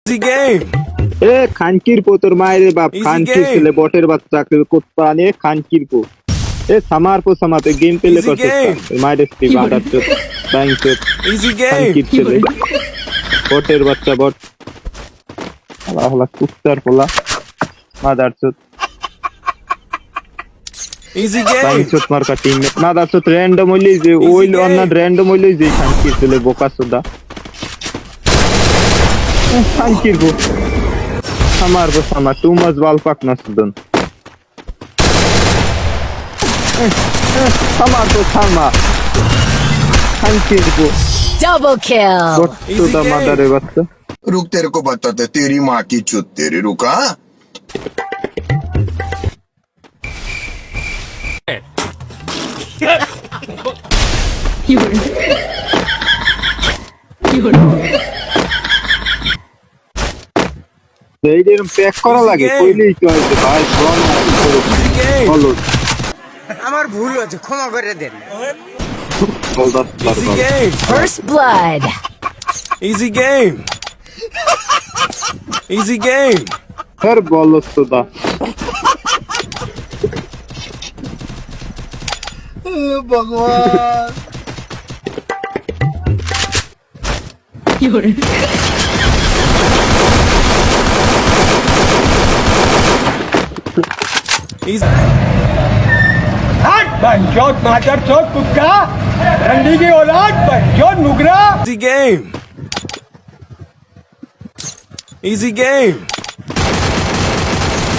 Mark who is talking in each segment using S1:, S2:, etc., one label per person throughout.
S1: Easy game.
S2: এ খানকির পো তোর মায়ের বাপ
S1: Easy
S2: খানকির
S1: game.
S2: ছেলে বটের বাচ্চা কোত্তা নিয়ে খানকির পো এ সামার পো সামাতে গেম পেলে
S1: Easy
S2: করছিস
S1: game.
S2: মায়ের স্ত্রী বাঁধার চোখ ব্যাং চোখ
S1: Easy game.
S2: খানকির ছেলে বটের বাচ্চা বট হালা হালা কুত্তার পোলা মাদার চোখ
S1: Easy
S2: ব্যাং
S1: game.
S2: চোখ মার্কা টিম মাদার চোখ র্যান্ডম হইলে যে ওই
S1: game.
S2: অন্য র্যান্ডম হইলে যে খানকির ছেলে বোকা সোদা খানকির পো সামার পো সামার টু মাছ বাল পাক না সুদন সামার পো সামা খানকির পো
S3: Double kill.
S2: সোদা মাদারে বাচ্চা
S4: रुक तेरे को बताते तेरी माँ की चुत तेरी रुका
S2: এইরকম প্যাক করা লাগে কইলেই তো হইছে ভাই বল
S1: game.
S2: বলো
S5: আমার ভুল হয়েছে ক্ষমা করে দেন
S2: বল দাস
S1: Easy game.
S3: First blood.
S1: Easy game. Easy game.
S2: Sir বলো সোদা
S5: ভগবান
S1: Easy.
S5: बंचोत मादर चोत कुत्ता रंडी की औलाद बंचोत नुगरा
S1: Easy game. Easy game.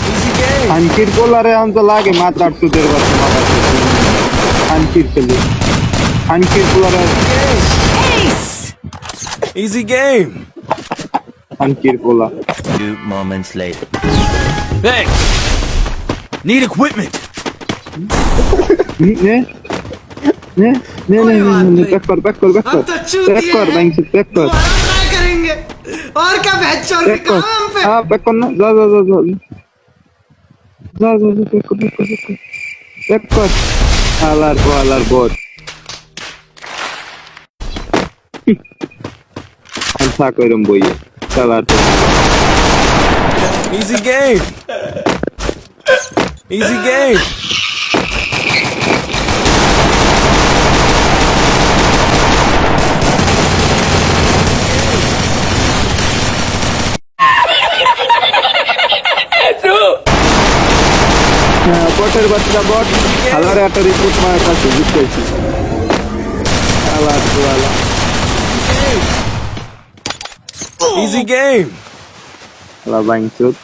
S1: Easy game.
S2: খানকির পোলারে আনতে লাগে মাথার সুদের বাচ্চা মাথার খানকির ছেলে খানকির পোলারে
S3: Ace.
S1: Easy game.
S2: খানকির পোলা
S6: 2 moments later.
S1: Thanks. Need equipment.
S2: নে নে নে নে নে ব্যাক কর ব্যাক কর ব্যাক কর ব্যাক কর ব্যাংক ব্যাক কর
S5: क्या करेंगे और क्या बहचोद
S2: ব্যাক কর
S5: काम पे
S2: হ্যাঁ ব্যাক কর না যা যা যা যা যা যা যা ব্যাক কর ব্যাক কর ব্যাক কর আলার বট আনসা কইরম বইয়ে চালার
S1: Easy game. Easy game.
S2: বটের বাচ্চা বট হালারে একটা রিপোর্ট মায়ের কাছে জিতেছি আলার তোলা
S1: Easy game.
S2: আলা বাইংচুত